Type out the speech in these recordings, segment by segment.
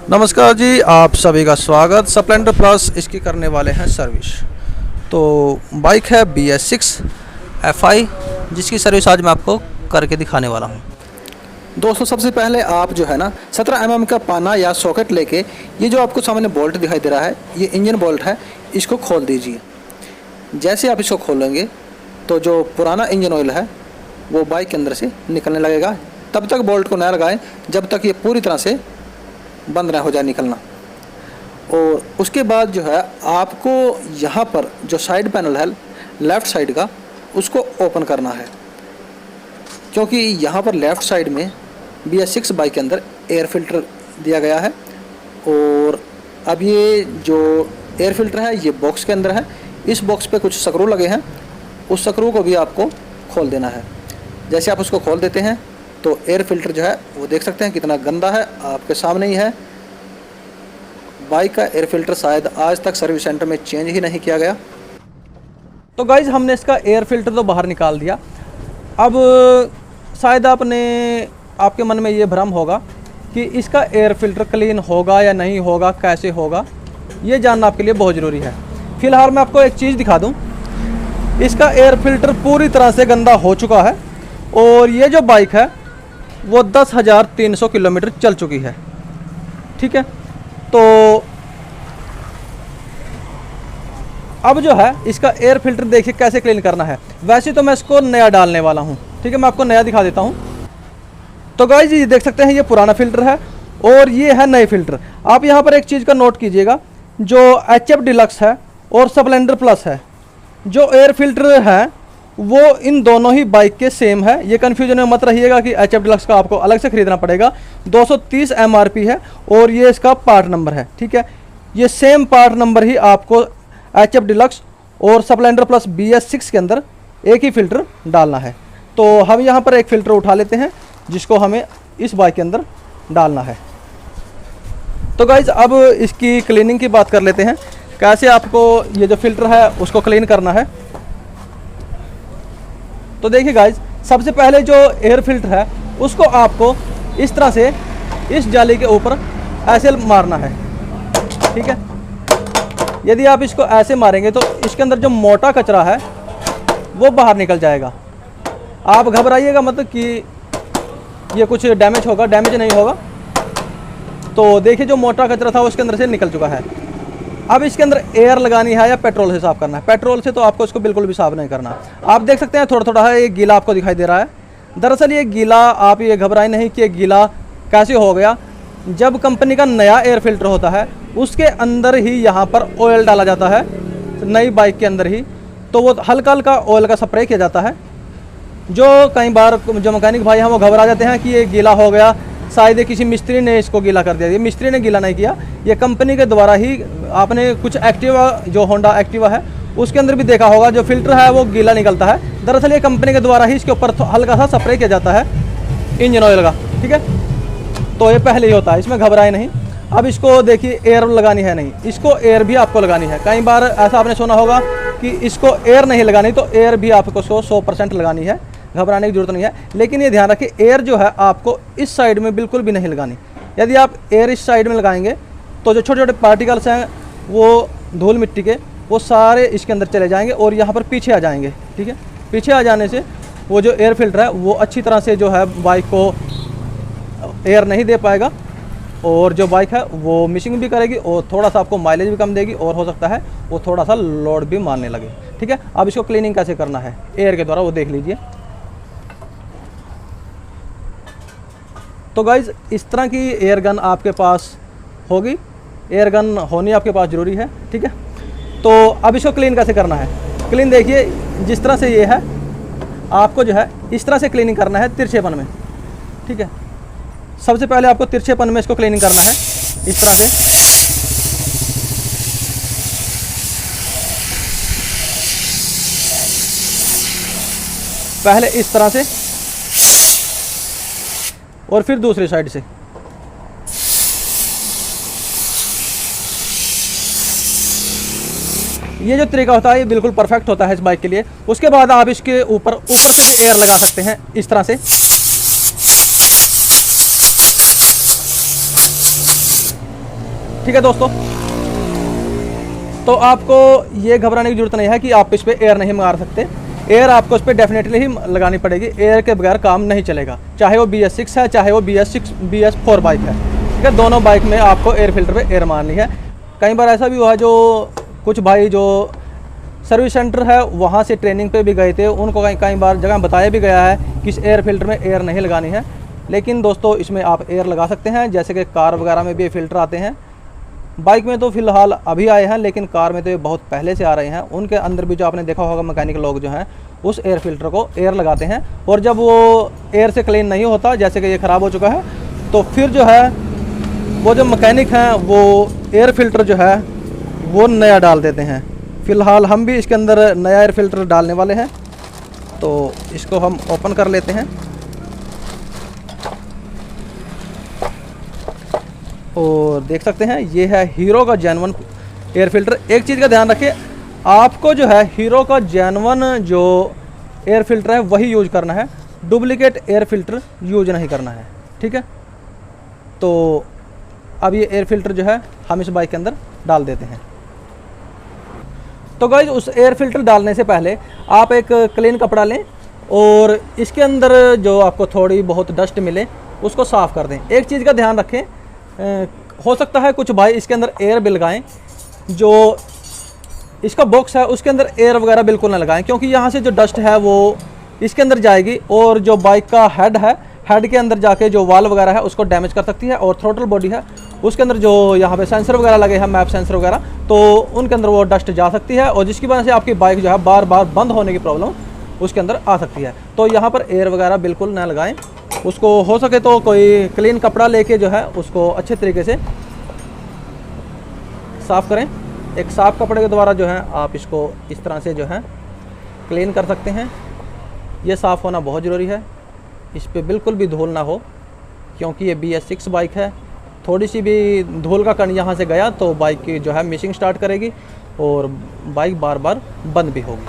नमस्कार जी, आप सभी का स्वागत। स्प्लेंडर प्लस इसकी करने वाले हैं सर्विस। तो बाइक है BS6 FI, जिसकी सर्विस आज मैं आपको करके दिखाने वाला हूं। दोस्तों, सबसे पहले आप जो है ना 17 mm का पाना या सॉकेट लेके, ये जो आपको सामने बोल्ट दिखाई दे रहा है, ये इंजन बोल्ट है, इसको खोल दीजिए। जैसे आप इसको खोलेंगे तो जो पुराना इंजन ऑयल है वो बाइक के अंदर से निकलने लगेगा। तब तक बोल्ट को न लगाएं जब तक ये पूरी तरह से बंद ना हो जाए निकलना। और उसके बाद जो है आपको यहाँ पर जो साइड पैनल है लेफ़्ट साइड का, उसको ओपन करना है, क्योंकि यहाँ पर लेफ़्ट साइड में BS6 बाइक के अंदर एयर फिल्टर दिया गया है। और अब ये जो एयर फिल्टर है ये बॉक्स के अंदर है। इस बॉक्स पे कुछ स्क्रू लगे हैं, उस स्क्रू को भी आपको खोल देना है। जैसे आप उसको खोल देते हैं तो एयर फिल्टर जो है वो देख सकते हैं कितना गंदा है, आपके सामने ही है। बाइक का एयर फिल्टर शायद आज तक सर्विस सेंटर में चेंज ही नहीं किया गया। तो गाइज, हमने इसका एयर फिल्टर तो बाहर निकाल दिया। अब शायद आपके मन में ये भ्रम होगा कि इसका एयर फिल्टर क्लीन होगा या नहीं होगा, कैसे होगा, ये जानना आपके लिए बहुत ज़रूरी है। फ़िलहाल मैं आपको एक चीज़ दिखा दूँ। इसका एयर फिल्टर पूरी तरह से गंदा हो चुका है और ये जो बाइक है वो 10,300 किलोमीटर चल चुकी है। ठीक है, तो अब जो है इसका एयर फिल्टर देखिए कैसे क्लीन करना है। वैसे तो मैं इसको नया डालने वाला हूँ। ठीक है, मैं आपको नया दिखा देता हूँ। तो गाइस, ये देख सकते हैं ये पुराना फिल्टर है और ये है नए फिल्टर। आप यहाँ पर एक चीज़ का नोट कीजिएगा, जो HF डिलक्स है और स्प्लेंडर प्लस है, जो एयर फिल्टर है वो इन दोनों ही बाइक के सेम है। ये कन्फ्यूजन में मत रहिएगा कि HF डिलक्स का आपको अलग से ख़रीदना पड़ेगा। 230 MRP है और ये इसका पार्ट नंबर है। ठीक है, ये सेम पार्ट नंबर ही आपको HF डिलक्स और स्प्लेंडर प्लस BS6 के अंदर एक ही फ़िल्टर डालना है। तो हम यहाँ पर एक फ़िल्टर उठा लेते हैं जिसको हमें इस बाइक के अंदर डालना है। तो गाइज, अब इसकी क्लीनिंग की बात कर लेते हैं, कैसे आपको ये जो फ़िल्टर है उसको क्लीन करना है। तो देखिए गाइज, सबसे पहले जो एयर फिल्टर है उसको आपको इस तरह से इस जाली के ऊपर ऐसे मारना है। ठीक है, यदि आप इसको ऐसे मारेंगे तो इसके अंदर जो मोटा कचरा है वो बाहर निकल जाएगा। आप घबराइएगा मत कि ये कुछ डैमेज होगा, डैमेज नहीं होगा। तो देखिए, जो मोटा कचरा था उसके अंदर से निकल चुका है। अब इसके अंदर एयर लगानी है या पेट्रोल से साफ़ करना है। पेट्रोल से तो आपको इसको बिल्कुल भी साफ़ नहीं करना। आप देख सकते हैं थोड़ा थोड़ा है ये गीला आपको दिखाई दे रहा है। दरअसल ये गीला, आप ये घबराए नहीं कि ये गीला कैसे हो गया। जब कंपनी का नया एयर फिल्टर होता है उसके अंदर ही यहाँ पर ऑयल डाला जाता है, नई बाइक के अंदर ही। तो वो हल्का हल्का ऑयल का स्प्रे किया जाता है। जो कई बार जो मैकेनिक भाई हैं वो घबरा जाते हैं कि ये गीला हो गया, शायद किसी मिस्त्री ने इसको गीला कर दिया। ये मिस्त्री ने गीला नहीं किया, ये कंपनी के द्वारा ही। आपने कुछ एक्टिवा, जो होंडा एक्टिवा है उसके अंदर भी देखा होगा, जो फिल्टर है वो गीला निकलता है। दरअसल ये कंपनी के द्वारा ही इसके ऊपर हल्का सा स्प्रे किया जाता है इंजन ऑयल का। ठीक है, तो ये पहले ही होता है, इसमें घबराए नहीं। अब इसको देखिए, एयर लगानी है नहीं, इसको एयर भी आपको लगानी है। कई बार ऐसा आपने सुना होगा कि इसको एयर नहीं लगानी, तो एयर भी आपको 100% लगानी है। घबराने की जरूरत नहीं है। लेकिन ये ध्यान रखिए, एयर जो है आपको इस साइड में बिल्कुल भी नहीं लगानी। यदि आप एयर इस साइड में लगाएंगे तो जो छोटे छोटे पार्टिकल्स हैं वो धूल मिट्टी के, वो सारे इसके अंदर चले जाएंगे और यहाँ पर पीछे आ जाएंगे। ठीक है, पीछे आ जाने से वो जो एयर फिल्टर है वो अच्छी तरह से जो है बाइक को एयर नहीं दे पाएगा और जो बाइक है वो मिसिंग भी करेगी और थोड़ा सा आपको माइलेज भी कम देगी और हो सकता है वो थोड़ा सा लोड भी मारने लगे। ठीक है, अब इसको क्लीनिंग कैसे करना है एयर के द्वारा वो देख लीजिए। तो गाइज़, इस तरह की एयर गन आपके पास होगी, एयर गन होनी आपके पास ज़रूरी है। ठीक है, तो अब इसको क्लीन कैसे करना है। क्लीन देखिए, जिस तरह से ये है आपको जो है इस तरह से क्लीनिंग करना है, तिरछेपन में। ठीक है, सबसे पहले आपको तिरछेपन में इसको क्लीनिंग करना है इस तरह से। पहले इस तरह से और फिर दूसरी साइड से। ये जो तरीका होता है ये बिल्कुल परफेक्ट होता है इस बाइक के लिए। उसके बाद आप इसके ऊपर से भी एयर लगा सकते हैं इस तरह से। ठीक है दोस्तों, तो आपको ये घबराने की जरूरत नहीं है कि आप इस पर एयर नहीं मार सकते। एयर आपको इस पर डेफिनेटली ही लगानी पड़ेगी, एयर के बगैर काम नहीं चलेगा, चाहे वो BS6 है चाहे वो BS4 बाइक है। ठीक है, दोनों बाइक में आपको एयर फिल्टर पे एयर मारनी है। कई बार ऐसा भी हुआ है, जो कुछ भाई जो सर्विस सेंटर है वहाँ से ट्रेनिंग पे भी गए थे, उनको कई बार जगह बताया भी गया है कि इस एयर फिल्टर में एयर नहीं लगानी है, लेकिन दोस्तों इसमें आप एयर लगा सकते हैं। जैसे कि कार वगैरह में भी फ़िल्टर आते हैं, बाइक में तो फ़िलहाल अभी आए हैं, लेकिन कार में तो ये बहुत पहले से आ रहे हैं। उनके अंदर भी जो आपने देखा होगा मैकेनिक लोग जो हैं उस एयर फिल्टर को एयर लगाते हैं, और जब वो एयर से क्लीन नहीं होता, जैसे कि ये ख़राब हो चुका है, तो फिर जो है वो जो मैकेनिक हैं वो एयर फिल्टर जो है वो नया डाल देते हैं। फ़िलहाल हम भी इसके अंदर नया एयर फिल्टर डालने वाले हैं, तो इसको हम ओपन कर लेते हैं और देख सकते हैं ये है हीरो का जेन्युइन एयर फिल्टर। एक चीज़ का ध्यान रखें, आपको जो है हीरो का जेन्युइन जो एयर फिल्टर है वही यूज करना है, डुप्लीकेट एयर फिल्टर यूज नहीं करना है। ठीक है, तो अब ये एयर फिल्टर जो है हम इस बाइक के अंदर डाल देते हैं। तो गाइज उस एयर फिल्टर डालने से पहले आप एक क्लीन कपड़ा लें और इसके अंदर जो आपको थोड़ी बहुत डस्ट मिले उसको साफ़ कर दें। एक चीज़ का ध्यान रखें, हो सकता है कुछ भाई इसके अंदर एयर भी लगाएं, जो इसका बॉक्स है उसके अंदर एयर वगैरह बिल्कुल ना लगाएं, क्योंकि यहाँ से जो डस्ट है वो इसके अंदर जाएगी और जो बाइक का हेड है, हेड के अंदर जाके जो वाल वगैरह है उसको डैमेज कर सकती है, और थ्रोटल बॉडी है उसके अंदर जो यहाँ पे सेंसर वगैरह लगे हैं, मैप सेंसर वगैरह, तो उनके अंदर वो डस्ट जा सकती है, और जिसकी वजह से आपकी बाइक जो है बार बार बंद होने की प्रॉब्लम उसके अंदर आ सकती है। तो यहाँ पर एयर वगैरह बिल्कुल ना लगाएं, उसको हो सके तो कोई क्लीन कपड़ा लेके जो है उसको अच्छे तरीके से साफ़ करें। एक साफ़ कपड़े के द्वारा जो है आप इसको इस तरह से जो है क्लीन कर सकते हैं। ये साफ़ होना बहुत ज़रूरी है, इस पर बिल्कुल भी धूल ना हो, क्योंकि ये BS6 बाइक है। थोड़ी सी भी धूल का कण यहाँ से गया तो बाइक की जो है मिसिंग स्टार्ट करेगी और बाइक बार बार बंद भी होगी।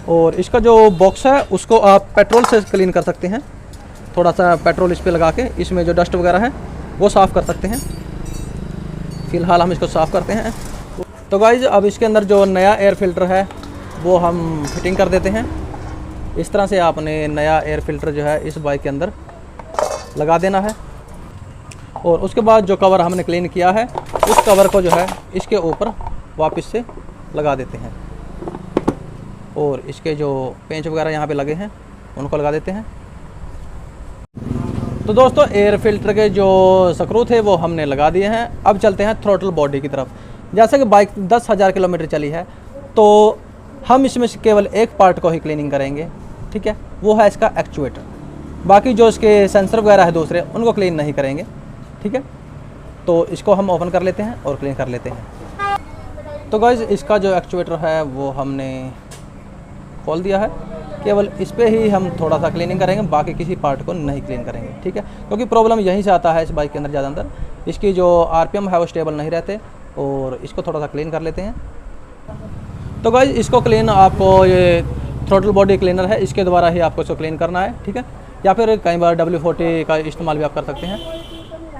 और इसका जो बॉक्स है उसको आप पेट्रोल से क्लीन कर सकते हैं, थोड़ा सा पेट्रोल इस पर लगा के इसमें जो डस्ट वगैरह है वो साफ़ कर सकते हैं। फ़िलहाल हम इसको साफ़ करते हैं। तो गाइज अब इसके अंदर जो नया एयर फिल्टर है वो हम फिटिंग कर देते हैं। इस तरह से आपने नया एयर फिल्टर जो है इस बाइक के अंदर लगा देना है, और उसके बाद जो कवर हमने क्लीन किया है उस कवर को जो है इसके ऊपर वापस से लगा देते हैं, और इसके जो पेंच वगैरह यहाँ पे लगे हैं उनको लगा देते हैं। तो दोस्तों एयर फिल्टर के जो स्क्रू थे वो हमने लगा दिए हैं। अब चलते हैं थ्रोटल बॉडी की तरफ। जैसे कि बाइक 10,000 किलोमीटर चली है तो हम इसमें से केवल एक पार्ट को ही क्लीनिंग करेंगे, ठीक है, वो है इसका एक्चुएटर। बाकी जो इसके सेंसर वगैरह है दूसरे उनको क्लीन नहीं करेंगे, ठीक है। तो इसको हम ओपन कर लेते हैं और क्लीन कर लेते हैं। तो गाइज इसका जो एक्चुएटर है वो हमने खोल दिया है, केवल इस पे ही हम थोड़ा सा क्लीनिंग करेंगे, बाकी किसी पार्ट को नहीं क्लीन करेंगे, ठीक है, क्योंकि प्रॉब्लम यहीं से आता है इस बाइक के अंदर ज़्यादा अंदर इसकी जो RPM है वो स्टेबल नहीं रहते। और इसको थोड़ा सा क्लीन कर लेते हैं। तो गाइज इसको क्लीन आपको ये थ्रोटल बॉडी क्लीनर है इसके द्वारा ही आपको इसको क्लीन करना है, ठीक है, या फिर कई बार W40 का इस्तेमाल भी आप कर सकते हैं।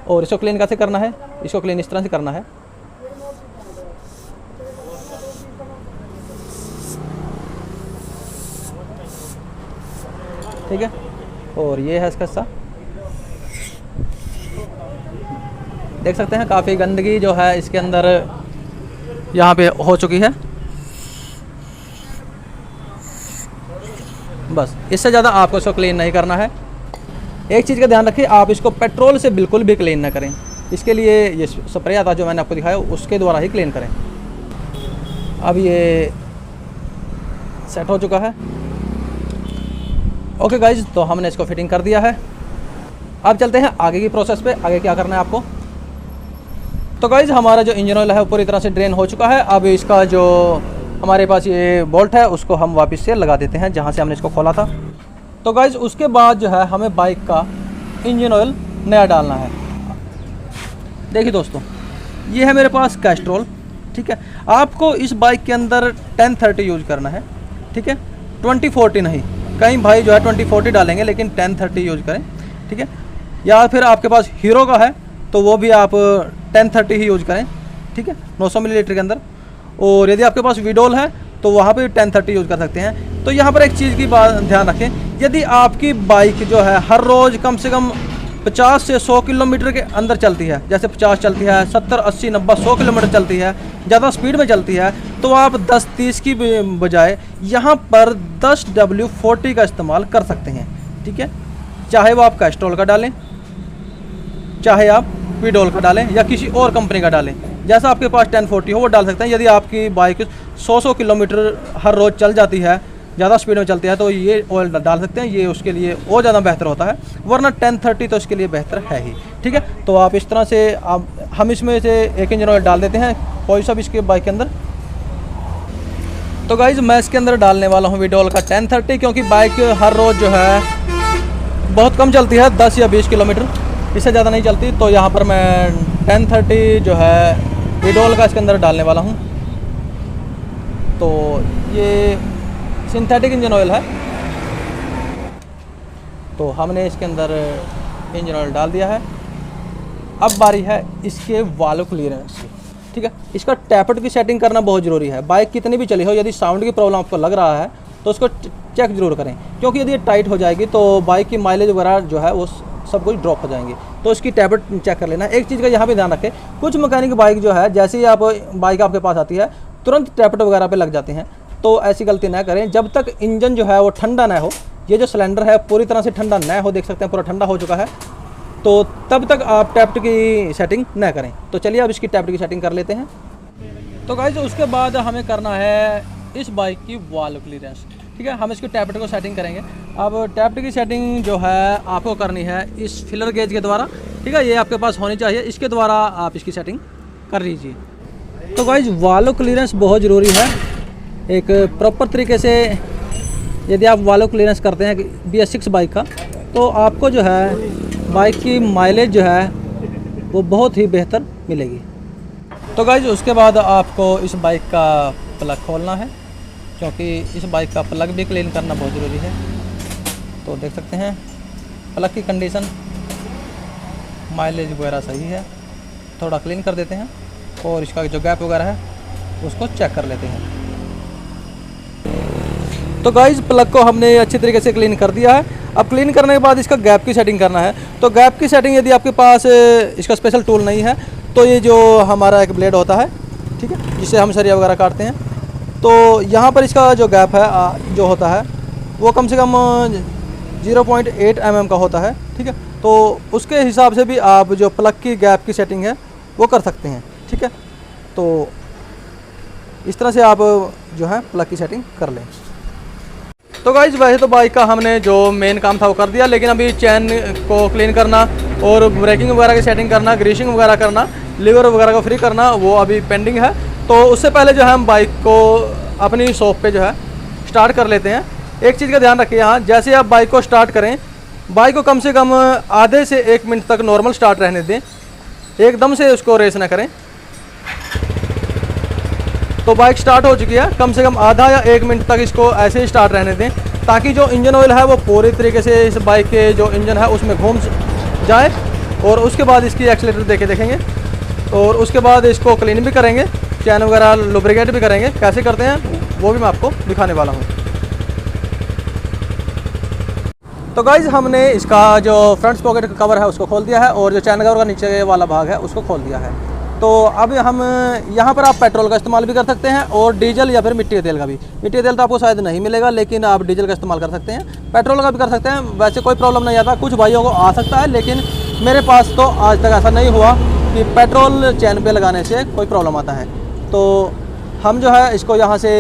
और इसको क्लीन कैसे करना है, इसको क्लीन इस तरह से करना है। ठीक है, और ये है इसका हिस्सा, देख सकते हैं काफ़ी गंदगी जो है इसके अंदर यहाँ पे हो चुकी है। बस इससे ज़्यादा आपको इसको क्लीन नहीं करना है। एक चीज़ का ध्यान रखिए, आप इसको पेट्रोल से बिल्कुल भी क्लीन ना करें, इसके लिए ये स्प्रे आता जो मैंने आपको दिखाया उसके द्वारा ही क्लीन करें। अब ये सेट हो चुका है। ओके गाइज, तो हमने इसको फिटिंग कर दिया है। अब चलते हैं आगे की प्रोसेस पे, आगे क्या करना है आपको। तो गाइज हमारा जो इंजन ऑयल है वो पूरी तरह से ड्रेन हो चुका है। अब इसका जो हमारे पास ये बोल्ट है उसको हम वापस से लगा देते हैं जहाँ से हमने इसको खोला था। तो गाइज उसके बाद जो है हमें बाइक का इंजन ऑयल नया डालना है। देखिए दोस्तों, ये है मेरे पास कैस्ट्रॉल, ठीक है। आपको इस बाइक के अंदर 1030 यूज करना है, ठीक है, 2040 नहीं। कई भाई जो है 2040 डालेंगे लेकिन 1030 यूज करें, ठीक है। या फिर आपके पास हीरो का है तो वो भी आप 1030 ही यूज करें, ठीक है, 900 मिलीलीटर के अंदर। और यदि आपके पास विडोल है तो वहाँ पे 1030 यूज़ कर सकते हैं। तो यहाँ पर एक चीज़ की बात ध्यान रखें, यदि आपकी बाइक जो है हर रोज़ कम से कम 50 से 100 किलोमीटर के अंदर चलती है, जैसे 50 चलती है, 70, 80, 90, 100 किलोमीटर चलती है, ज़्यादा स्पीड में चलती है, तो आप 10-30 की बजाय यहाँ पर 10W40 का इस्तेमाल कर सकते हैं, ठीक है। चाहे वो आप कैस्ट्रॉल का डालें, चाहे आप विडोल का डालें या किसी और कंपनी का डालें, जैसा आपके पास 1040 हो वो डाल सकते हैं। यदि आपकी बाइक 100 किलोमीटर हर रोज़ चल जाती है, ज़्यादा स्पीड में चलती है, तो ये ऑयल डाल सकते हैं, ये उसके लिए और ज़्यादा बेहतर होता है, वरना 1030 तो इसके लिए बेहतर है ही, ठीक है। तो आप इस तरह से हम इसमें से एक इंजन ऑयल डाल देते हैं कोई सा भी इसके बाइक के अंदर। तो गाइज़ मैं इसके अंदर डालने वाला हूँ विडोल का 1030, क्योंकि बाइक हर रोज़ जो है बहुत कम चलती है, 10 या 20 किलोमीटर, इससे ज़्यादा नहीं चलती। तो यहाँ पर मैं 1030 जो है विडोल का इसके अंदर डालने वाला हूँ। तो ये सिंथेटिक इंजन ऑयल है, तो हमने इसके अंदर इंजन ऑयल डाल दिया है। अब बारी है इसके वाल्व क्लियरेंस की, ठीक है। इसका टैपट की सेटिंग करना बहुत ज़रूरी है। बाइक कितनी भी चली हो, यदि साउंड की प्रॉब्लम आपको लग रहा है तो उसको चेक ज़रूर करें, क्योंकि यदि ये टाइट हो जाएगी तो बाइक की माइलेज वगैरह जो है वो सब कुछ ड्रॉप हो जाएंगे। तो इसकी टैबलेट चेक कर लेना। एक चीज़ का यहाँ पे ध्यान रखें, कुछ मैकेनिक बाइक जो है जैसे ही आप बाइक आपके पास आती है तुरंत टैबलेट वगैरह पे लग जाते हैं, तो ऐसी गलती ना करें। जब तक इंजन जो है वो ठंडा ना हो, ये जो सिलेंडर है पूरी तरह से ठंडा ना हो, देख सकते हैं पूरा ठंडा हो चुका है, तो तब तक आप टैबलेट की सेटिंग ना करें। तो चलिए अब इसकी टैबलेट की सेटिंग कर लेते हैं। तो गाइस उसके बाद हमें करना है इस बाइक की वाल्व क्लियरेंस, ठीक है। हम इसकी टैबलेट को सेटिंग करेंगे। अब टैबलेट की सेटिंग जो है आपको करनी है इस फिलर गेज के द्वारा, ठीक है, ये आपके पास होनी चाहिए, इसके द्वारा आप इसकी सेटिंग कर लीजिए। तो गाइस वाल्व क्लियरेंस बहुत ज़रूरी है। एक प्रॉपर तरीके से यदि आप वाल्व क्लियरेंस करते हैं BS6 बाइक का, तो आपको जो है बाइक की माइलेज जो है वो बहुत ही बेहतर मिलेगी। तो गाइस उसके बाद आपको इस बाइक का प्लग खोलना है, क्योंकि इस बाइक का प्लग भी क्लीन करना बहुत ज़रूरी है। तो देख सकते हैं प्लग की कंडीशन, माइलेज वगैरह सही है, थोड़ा क्लीन कर देते हैं और इसका जो गैप वगैरह है उसको चेक कर लेते हैं। तो गाइस प्लग को हमने अच्छी तरीके से क्लीन कर दिया है। अब क्लीन करने के बाद इसका गैप की सेटिंग करना है। तो गैप की सेटिंग यदि आपके पास इसका स्पेशल टूल नहीं है तो ये जो हमारा एक ब्लेड होता है, ठीक है, जिससे हम सरिया वगैरह काटते हैं, तो यहाँ पर इसका जो गैप है जो होता है वो कम से कम 0.8 mm का होता है, ठीक है। तो उसके हिसाब से भी आप जो प्लग की गैप की सेटिंग है वो कर सकते हैं, ठीक है। तो इस तरह से आप जो है प्लग की सेटिंग कर लें। तो गाइस वैसे तो बाइक का हमने जो मेन काम था वो कर दिया, लेकिन अभी चैन को क्लीन करना और ब्रेकिंग वगैरह की सेटिंग करना, ग्रीसिंग वगैरह करना, लीवर वगैरह को फ्री करना, वो अभी पेंडिंग है। तो उससे पहले जो है हम बाइक को अपनी शॉप पे जो है स्टार्ट कर लेते हैं। एक चीज़ का ध्यान रखिए यहाँ, जैसे आप बाइक को स्टार्ट करें, बाइक को कम से कम आधे से 1 मिनट तक नॉर्मल स्टार्ट रहने दें, एकदम से उसको रेस ना करें। तो बाइक स्टार्ट हो चुकी है, कम से कम आधा या 1 मिनट तक इसको ऐसे ही स्टार्ट रहने दें, ताकि जो इंजन ऑयल है वो पूरी तरीके से इस बाइक के जो इंजन है उसमें घूम जाए। और उसके बाद इसकी एक्सीलेटर देखेंगे और उसके बाद इसको क्लीन भी करेंगे, चैन वगैरह लुब्रिकेट भी करेंगे। कैसे करते हैं वो भी मैं आपको दिखाने वाला हूँ। तो गाइज़ हमने इसका जो फ्रंट पॉकेट का कवर है उसको खोल दिया है और जो चैन कवर का नीचे वाला भाग है उसको खोल दिया है। तो अब हम यहाँ पर आप पेट्रोल का इस्तेमाल भी कर सकते हैं और डीजल या फिर मिट्टी के तेल का भी। मिट्टी के तेल तो आपको शायद नहीं मिलेगा, लेकिन आप डीजल का इस्तेमाल कर सकते हैं, पेट्रोल का भी कर सकते हैं। वैसे कोई प्रॉब्लम नहीं आता, कुछ भाइयों को आ सकता है, लेकिन मेरे पास तो आज तक ऐसा नहीं हुआ कि पेट्रोल चैन पे लगाने से कोई प्रॉब्लम आता है। तो हम जो है इसको यहाँ से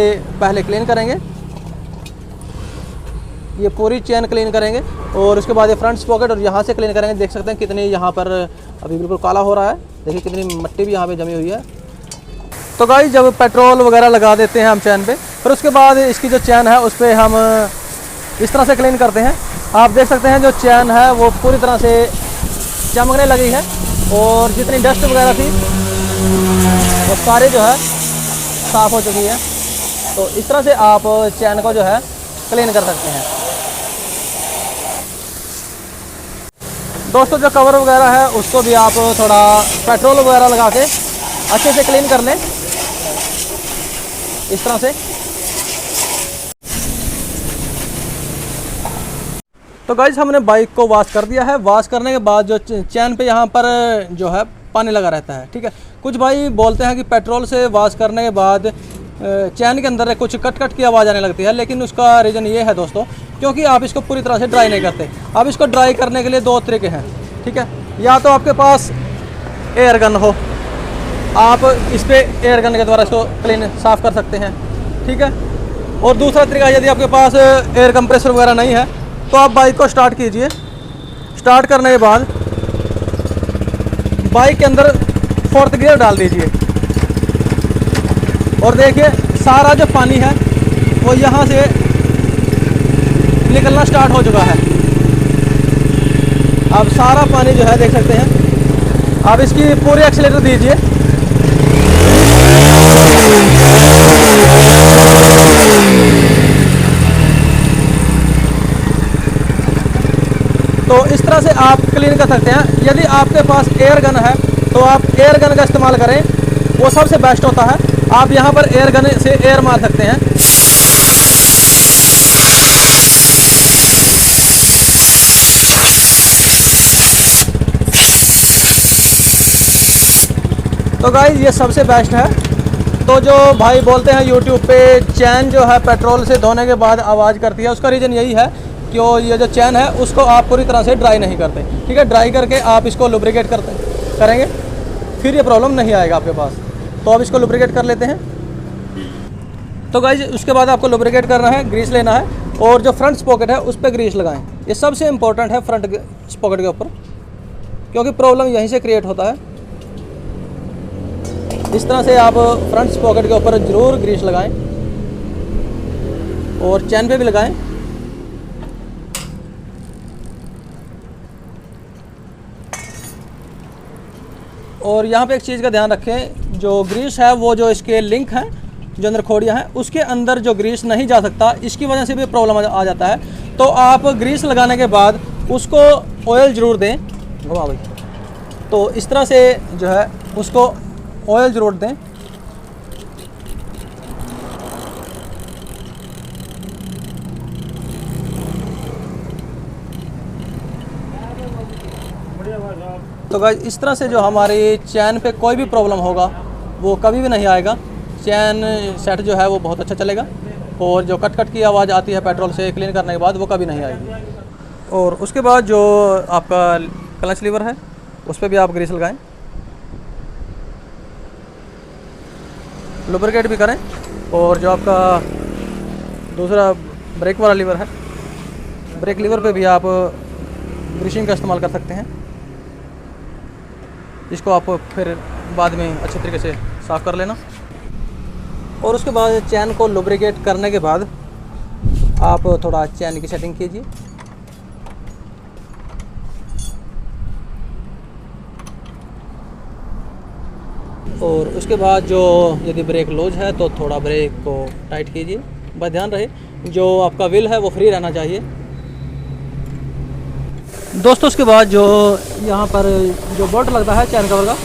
पहले क्लीन करेंगे, ये पूरी चेन क्लीन करेंगे और उसके बाद ये फ्रंट पॉकेट और यहाँ से क्लीन करेंगे। देख सकते हैं कितनी यहाँ पर अभी बिल्कुल काला हो रहा है, देखिए कितनी मिट्टी भी यहाँ पे जमी हुई है। तो गाइस जब पेट्रोल वगैरह लगा देते हैं हम चैन पे, फिर उसके बाद इसकी जो चैन है उस पर हम इस तरह से क्लीन करते हैं। आप देख सकते हैं जो चैन है वो पूरी तरह से चमकने लगी है और जितनी डस्ट वगैरह थी वो सारी जो है साफ़ हो चुकी है। तो इस तरह से आप चैन को जो है क्लीन कर सकते हैं। दोस्तों जो कवर वगैरह है उसको भी आप थोड़ा पेट्रोल वगैरह लगा के अच्छे से क्लीन कर लें इस तरह से। तो गाइस हमने बाइक को वॉश कर दिया है। वॉश करने के बाद जो चैन पे यहाँ पर जो है पानी लगा रहता है, ठीक है। कुछ भाई बोलते हैं कि पेट्रोल से वॉश करने के बाद चैन के अंदर कुछ कट कट की आवाज़ आने लगती है, लेकिन उसका रीज़न ये है दोस्तों, क्योंकि आप इसको पूरी तरह से ड्राई नहीं करते। आप इसको ड्राई करने के लिए दो तरीके हैं, ठीक है। या तो आपके पास एयर गन हो, आप इस पर एयर गन के द्वारा इसको क्लीन साफ़ कर सकते हैं, ठीक है। और दूसरा तरीका, यदि आपके पास एयर कंप्रेसर वगैरह नहीं है तो आप बाइक को स्टार्ट कीजिए। स्टार्ट करने के बाद बाइक के अंदर 4th गियर डाल दीजिए और देखिए सारा जो पानी है वो यहाँ से निकलना स्टार्ट हो चुका है। अब सारा पानी जो है देख सकते हैं। आप इसकी पूरी एक्सीलेटर दीजिए। तो इस तरह से आप क्लीन कर सकते हैं। यदि आपके पास एयर गन है तो आप एयर गन का इस्तेमाल करें, वो सबसे बेस्ट होता है। आप यहाँ पर एयर गन से एयर मार सकते हैं। तो गाइस ये सबसे बेस्ट है। तो जो भाई बोलते हैं यूट्यूब पे चैन जो है पेट्रोल से धोने के बाद आवाज़ करती है, उसका रीज़न यही है कि ये जो चैन है उसको आप पूरी तरह से ड्राई नहीं करते, ठीक है। ड्राई करके आप इसको लुब्रिकेट करेंगे, फिर ये प्रॉब्लम नहीं आएगा आपके पास। तो आप इसको लुब्रिकेट कर लेते हैं। तो गाइस उसके बाद आपको लुब्रिकेट करना है, ग्रीस लेना है और जो फ्रंट स्पॉकेट है उस पर ग्रीस लगाएं। ये सबसे इम्पोर्टेंट है फ्रंट स्पॉकेट के ऊपर, क्योंकि प्रॉब्लम यहीं से क्रिएट होता है। इस तरह से आप फ्रंट स्पॉकेट के ऊपर ज़रूर ग्रीस लगाएं और चैन पे भी लगाएं। और यहाँ पे एक चीज़ का ध्यान रखें, जो ग्रीस है वो जो इसके लिंक हैं, जो अंदर खोड़ियाँ हैं, उसके अंदर जो ग्रीस नहीं जा सकता, इसकी वजह से भी प्रॉब्लम आ जाता है। तो आप ग्रीस लगाने के बाद उसको ऑयल ज़रूर दें। घुमा भाई। तो इस तरह से जो है उसको ऑयल ज़रूर दें। तो गाइस इस तरह से जो हमारी चैन पे कोई भी प्रॉब्लम होगा वो कभी भी नहीं आएगा। चैन सेट जो है वो बहुत अच्छा चलेगा और जो कट कट की आवाज़ आती है पेट्रोल से क्लीन करने के बाद वो कभी नहीं आएगी। और उसके बाद जो आपका क्लच लीवर है उस पर भी आप ग्रीस लगाएं, लुब्रिकेट भी करें। और जो आपका दूसरा ब्रेक वाला लीवर है, ब्रेक लीवर पे भी आप ग्रीसिंग का इस्तेमाल कर सकते हैं। इसको आप फिर बाद में अच्छे तरीके से साफ़ कर लेना। और उसके बाद चैन को लुब्रिकेट करने के बाद आप थोड़ा चैन की सेटिंग कीजिए। और उसके बाद जो यदि ब्रेक लूज है तो थोड़ा ब्रेक को टाइट कीजिए। बस ध्यान रहे जो आपका व्हील है वो फ्री रहना चाहिए। दोस्तों उसके बाद जो यहाँ पर जो बोल्ट लगता है चैन कवर का,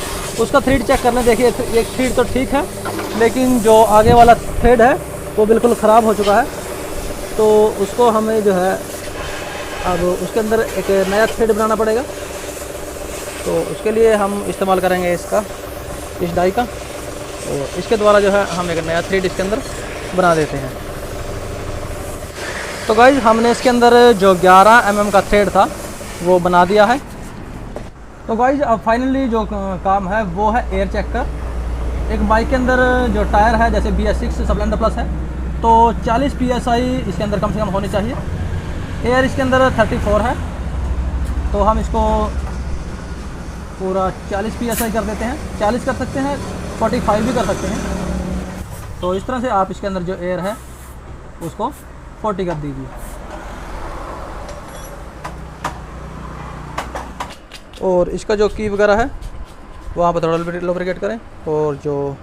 उसका थ्रेड चेक करना। देखिए एक थ्रेड तो ठीक है, लेकिन जो आगे वाला थ्रेड है वो बिल्कुल ख़राब हो चुका है। तो उसको हमें जो है अब उसके अंदर एक नया थ्रेड बनाना पड़ेगा। तो उसके लिए हम इस्तेमाल करेंगे इस डाई का, और इसके द्वारा जो है हम एक नया थ्रेड इसके अंदर बना देते हैं। तो गाइज हमने इसके अंदर जो 11 mm का थ्रेड था वो बना दिया है। तो गाइज अब फाइनली जो काम है वो है एयर चेक का। एक बाइक के अंदर जो टायर है जैसे BS6 स्प्लेंडर प्लस है तो 40 PSI इसके अंदर कम से कम होनी चाहिए। एयर इसके अंदर 34 है, तो हम इसको पूरा 40 PSI कर देते हैं। 40 कर सकते हैं, 45 भी कर सकते हैं। तो इस तरह से आप इसके अंदर जो एयर है उसको 40 कर दीजिए। और इसका जो की वगैरह है वहाँ पर थोड़ा लुब्रिकेट करें, और जो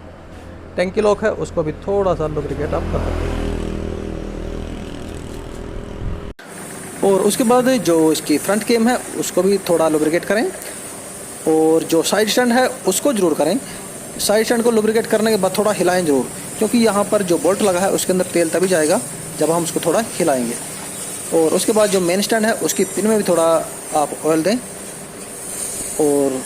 टैंकी लॉक है उसको भी थोड़ा सा लुब्रिकेट आप कर सकते हैं। और उसके बाद जो इसकी फ्रंट कैम है उसको भी थोड़ा लुब्रिकेट करें, और जो साइड स्टैंड है उसको ज़रूर करें। साइड स्टैंड को लुब्रिकेट करने के बाद थोड़ा हिलाएं ज़रूर, क्योंकि यहाँ पर जो बोल्ट लगा है उसके अंदर तेल तभी जाएगा जब हम उसको थोड़ा हिलाएंगे। और उसके बाद जो मेन स्टैंड है उसकी पिन में भी थोड़ा आप ऑयल दें, और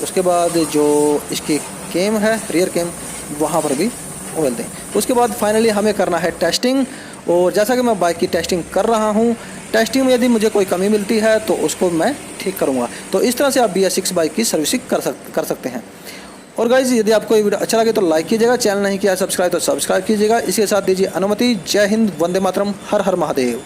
उसके बाद जो इसकी कैम है रियर कैम वहाँ पर भी ऑयल दें। उसके बाद फाइनली हमें करना है टेस्टिंग, और जैसा कि मैं बाइक की टेस्टिंग कर रहा हूँ, टेस्टिंग में यदि मुझे कोई कमी मिलती है तो उसको मैं ठीक करूँगा। तो इस तरह से आप BS6 बाइक की सर्विसिंग कर सकते हैं। और गाइज़ यदि आपको ये वीडियो अच्छा लगे तो लाइक कीजिएगा, चैनल नहीं किया सब्सक्राइब तो सब्सक्राइब कीजिएगा। इसके साथ दीजिए अनुमति। जय हिंद, वंदे मातरम, हर हर महादेव।